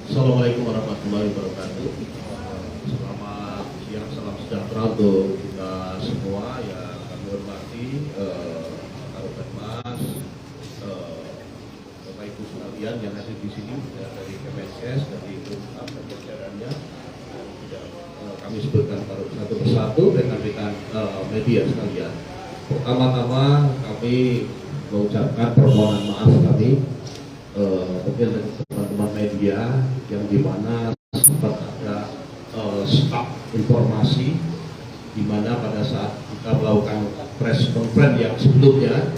Assalamualaikum warahmatullahi wabarakatuh. Selamat siang, salam sejahtera untuk kita semua yang kami hormati, Kabupaten Mas, Bapak Ibu sekalian yang hadir di sini ya, dari Kemenkes, dari Kumham dan jajarannya. Kami sebutkan satu persatu rekan-rekan media sekalian. Pertama-tama kami mengucapkan permohonan maaf kami mungkin teman-teman media yang dimana sempat ada stop informasi di mana pada saat kita melakukan press conference yang sebelumnya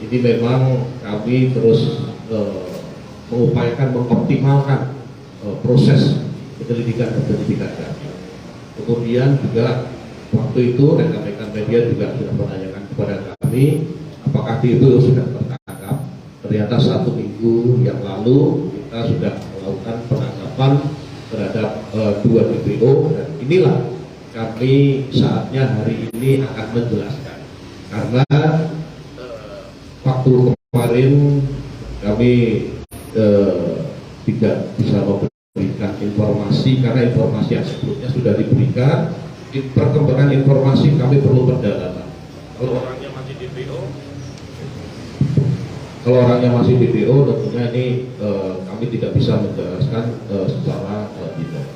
ini memang kami terus mengupayakan mengoptimalkan proses penyelidikan dan penyidikan kami. Kemudian juga waktu itu rekan-rekan media juga sudah menanyakan kepada kami apakah itu sudah tertangkap. Ternyata 1 minggu yang lalu kita sudah melakukan penangkapan terhadap 2 DPO dan inilah kami saatnya hari ini akan menjelaskan karena waktu kemarin kami tidak bisa memberikan informasi karena informasi yang sebelumnya sudah diberikan. Perkembangan informasi kami perlu pendalaman. Kalau orangnya masih DPO tentunya ini kami tidak bisa menjelaskan secara detail.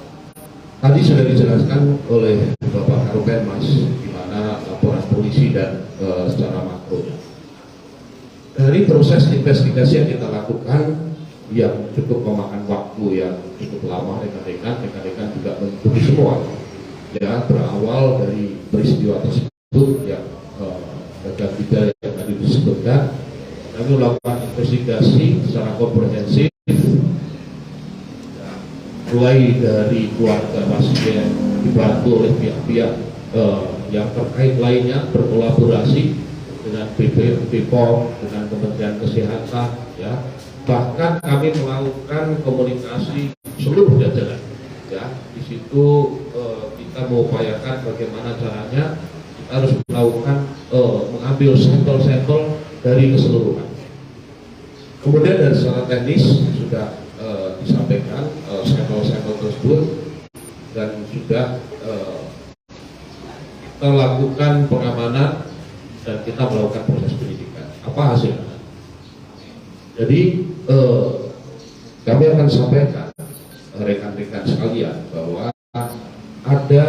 Tadi sudah dijelaskan oleh Bapak Karopenmas di mana laporan polisi dan secara makro. Dari proses investigasi yang kita lakukan yang cukup memakan waktu yang cukup lama, rekan-rekan juga mengikuti semua. Ya, berawal dari peristiwa tersebut yang gagal ginjal yang tadi disebutkan. Kami melakukan investigasi secara komprehensif, mulai dari keluarga pasien dibantu oleh pihak-pihak yang terkait lainnya berkolaborasi dengan BPOM, dengan Kementerian Kesehatan, ya. Bahkan kami melakukan komunikasi seluruh jajaran, ya. Di situ kita mengupayakan bagaimana caranya kita harus melakukan mengambil sampel-sampel dari keseluruhan. Kemudian dari secara teknis sudah disampaikan sampel-sampel tersebut dan sudah kita lakukan pengamanan dan kita melakukan proses penyidikan. Apa hasilnya? Jadi kami akan sampaikan rekan-rekan sekalian bahwa ada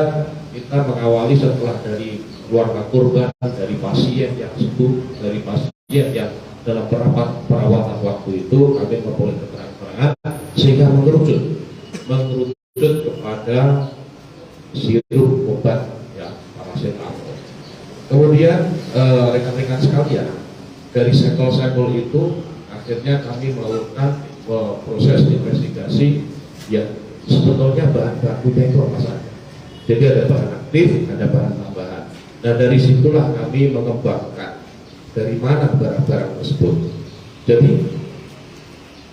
kita mengawali setelah dari keluarga korban, dari pasien yang sembuh, dari pasien yang dalam perawatan waktu itu kami memperoleh keterangan sehingga mengerucut kepada sirup obat ya paracetamol. Kemudian rekan-rekan sekalian dari sampel-sampel itu akhirnya kami melakukan proses investigasi yang sebetulnya bahan bakunya itu apa saja. Jadi ada bahan aktif, ada bahan tambahan. Dan dari situlah kami mengembangkan dari mana barang-barang tersebut. Jadi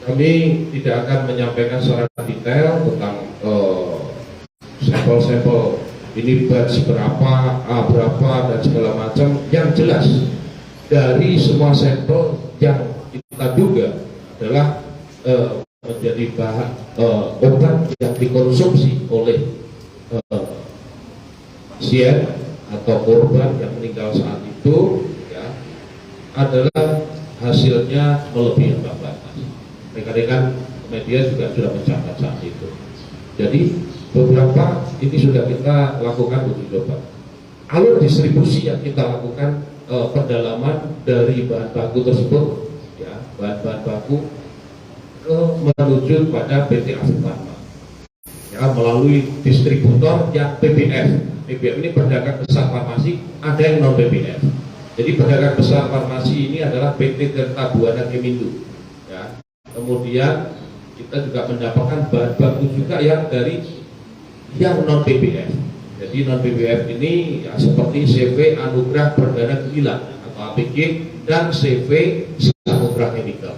kami tidak akan menyampaikan secara detail tentang sampel-sampel ini batch berapa, A berapa dan segala macam. Yang jelas dari semua sampel yang kita duga adalah menjadi bahan obat yang dikonsumsi oleh pasien atau korban yang meninggal saat itu ya, adalah hasilnya melebihi ambang batas. Rekan-rekan media juga sudah mencatat saat itu. Jadi beberapa ini sudah kita lakukan uji coba. Alur distribusi yang kita lakukan pendalaman dari bahan baku tersebut, ya bahan-bahan baku menuju pada PT Afifarma, ya melalui distributor yang PBF. PBF ini pedagang besar farmasi, ada yang non PBF. Jadi pedagang besar farmasi ini adalah PT Tirta Buana Kemindo. Ya. Kemudian kita juga mendapatkan bahan baku juga yang dari yang non PBF. Jadi non PBF ini ya, seperti CV Anugrah Perdana Gemilang atau APG dan CV Samudra Chemical.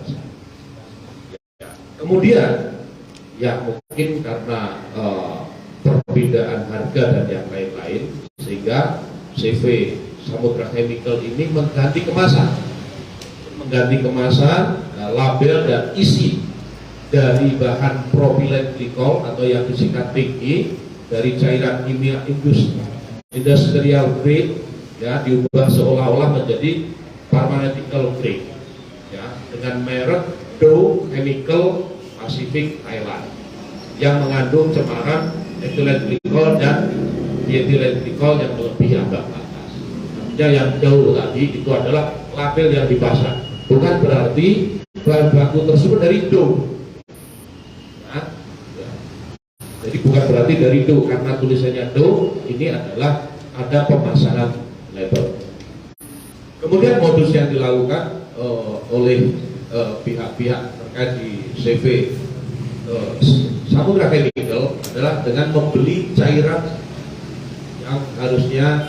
Ya. Kemudian ya mungkin karena perbedaan harga dan yang lain-lain sehingga CV Samudra Chemical ini mengganti kemasan, label dan isi dari bahan propylen glikol atau yang disingkat PG, dari cairan kimia industrial grade, ya, diubah seolah-olah menjadi pharmaceutical grade, ya, dengan merek Dow Chemical Pacific Thailand yang mengandung cemaran etilen glikol dan dietilen glikol yang melebihi ambang batas. Yang Dow tadi itu adalah label yang dipasang, bukan berarti bahan baku tersebut dari Dow. Jadi bukan berarti dari Dow, karena tulisannya Dow, ini adalah ada pemasangan label. Kemudian modus yang dilakukan oleh pihak-pihak terkait di CV Samudra Chemical adalah dengan membeli cairan yang harusnya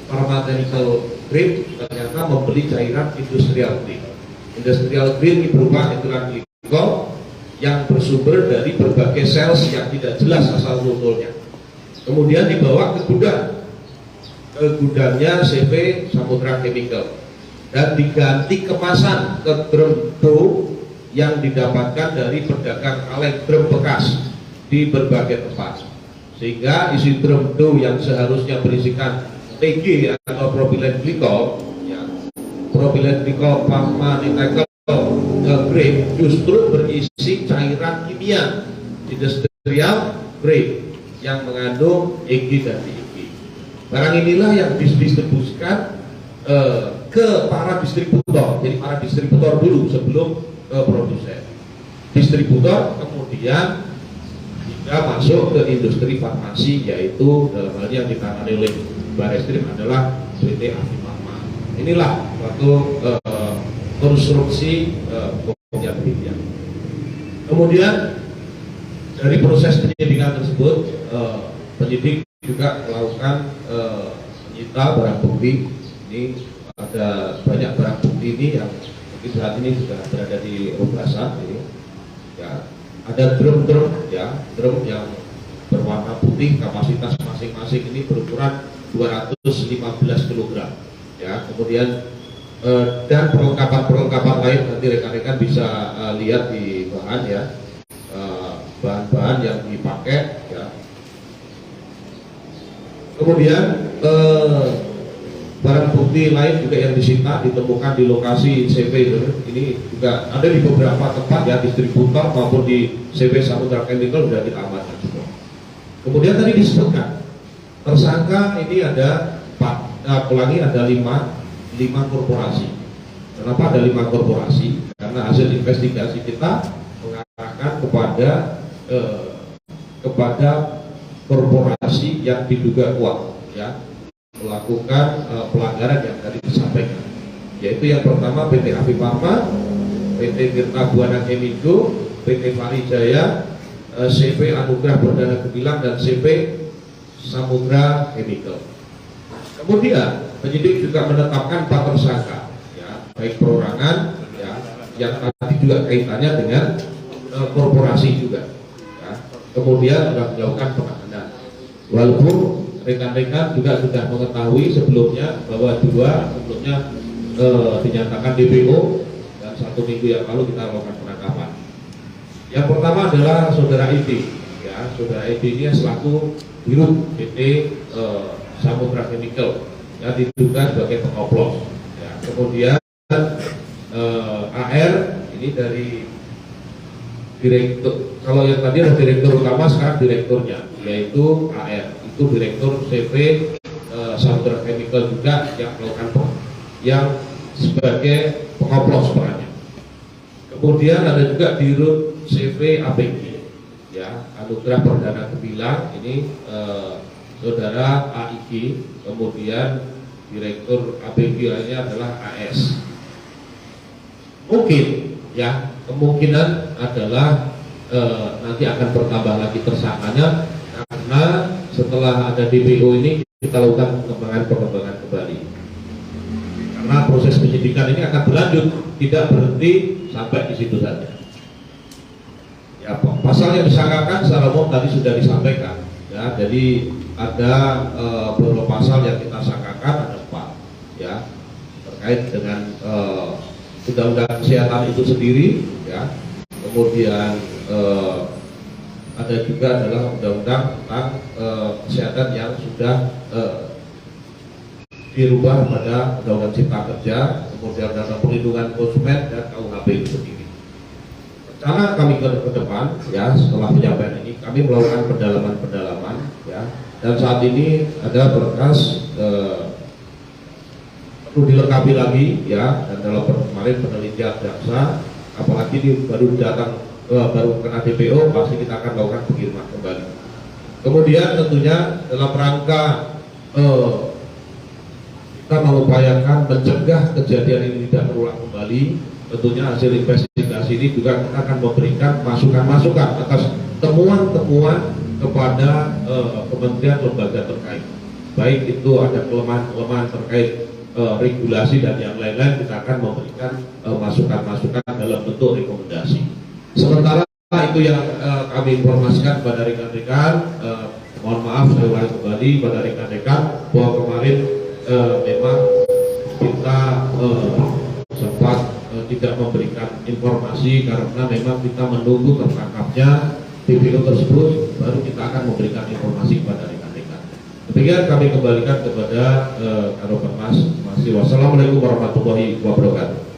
pharmaceutical grade, ternyata membeli cairan industrial grade. Industrial grade ini berupa etilen glikol yang bersumber dari berbagai sel yang tidak jelas asal usulnya. Kemudian dibawa ke gudangnya CV Samudra Chemical dan diganti kemasan ke drum Dow yang didapatkan dari pedagang kaleng drum bekas di berbagai tempat, sehingga isi drum Dow yang seharusnya berisikan PG atau propylen glikol, ya, propylen glikol pharmaceutical grade, justru berisi cairan kimia industrial grade yang mengandung EG dan DEG. Barang inilah yang didistribusikan ke para distributor. Jadi para distributor dulu sebelum ke produsen. Distributor kemudian hingga masuk ke industri farmasi, yaitu dalam hal yang ditangani oleh Bareskrim adalah PT Afifarma. Inilah suatu konstruksi yang demikian. Kemudian dari proses penyidikan tersebut, penyidik juga melakukan menyita barang bukti. Ini ada banyak barang bukti ini yang mungkin saat ini sudah berada di Rubasan. Ini, ya, ada drum ya, drum yang berwarna putih, kapasitas masing-masing ini berukuran 215 kg. Ya, kemudian dan perlengkapan lain nanti rekan-rekan bisa lihat di bahan, ya, bahan-bahan yang dipakai, ya. Kemudian barang bukti lain juga yang disita ditemukan di lokasi CV ini juga ada di beberapa tempat, ya, distributor maupun di CV Samudra Chemical sudah kita amankan semua. Kemudian tadi disebutkan tersangka ini ada ada 5 korporasi. Kenapa ada 5 korporasi? Karena hasil investigasi kita mengarahkan kepada korporasi yang diduga kuat, ya, melakukan pelanggaran yang tadi disampaikan, yaitu yang pertama PT Afifarma, PT Tirta Buana Chemical, PT Farijaya, CV Anugrah Perdana Gemilang, dan CV Samudra Chemical. Kemudian penyidik juga menetapkan 4 tersangka, ya, baik perorangan, ya, yang tadi juga kaitannya dengan korporasi juga, ya. Kemudian sudah melakukan penahanan, walaupun rekan-rekan juga sudah mengetahui sebelumnya bahwa 2 sebelumnya dinyatakan DPO dan 1 minggu yang lalu kita lakukan penangkapan. Yang pertama adalah saudara ID, ya, saudara ID ini selaku dirut PT Samudra Chemical, ya, diduga sebagai pengoplos, ya. Kemudian AR ini dari direktur, kalau yang tadi adalah direktur utama, sekarang direkturnya, yaitu AR itu direktur CV Samudra Chemical juga yang melakukan yang sebagai pengoplos perannya. Kemudian ada juga dirut CV APG, ya, Anugrah Perdana Gemilang, ini saudara AIG. Kemudian direktur APG lainnya adalah AS. Mungkin, ya, kemungkinan adalah nanti akan bertambah lagi tersangkanya, karena setelah ada DPO ini kita lakukan pengembangan kembali, karena proses penyidikan ini akan berlanjut, tidak berhenti sampai di situ saja. Ya, pasal yang disangkakan secara umum tadi sudah disampaikan, ya. Jadi ada beberapa pasal yang kita sangkakan, ada 4, ya, terkait dengan undang-undang kesehatan itu sendiri, ya. Kemudian ada juga adalah undang-undang tentang kesehatan yang sudah dirubah pada undang-undang cipta kerja, kemudian undang-undang perlindungan konsumen dan KUHP itu sendiri. Rencana kami ke depan, ya, setelah penyampaian ini kami melakukan pendalaman, ya, dan saat ini ada berkas perlu dilengkapi lagi, ya, dan dalam kemarin penelitian jaksa, apalagi ini baru datang baru kena DPO, pasti kita akan melakukan pengiriman kembali. Kemudian tentunya dalam rangka kita mengupayakan mencegah kejadian ini tidak terulang kembali, tentunya hasil investigasi ini juga kita akan memberikan masukan-masukan atas temuan-temuan kepada kementerian lembaga terkait. Baik itu ada kelemahan-kelemahan terkait regulasi dan yang lain-lain, kita akan memberikan masukan-masukan dalam bentuk rekomendasi. Sementara itu yang kami informasikan kepada rekan-rekan, mohon maaf saya ulangi kembali pada rekan-rekan bahwa kemarin memang kita sempat tidak memberikan informasi karena memang kita menunggu tertangkapnya DPO tersebut, baru kita akan memberikan informasi kepada rekan-rekan. Demikian kami kembalikan kepada Karo Penmas. Wassalamualaikum warahmatullahi wabarakatuh.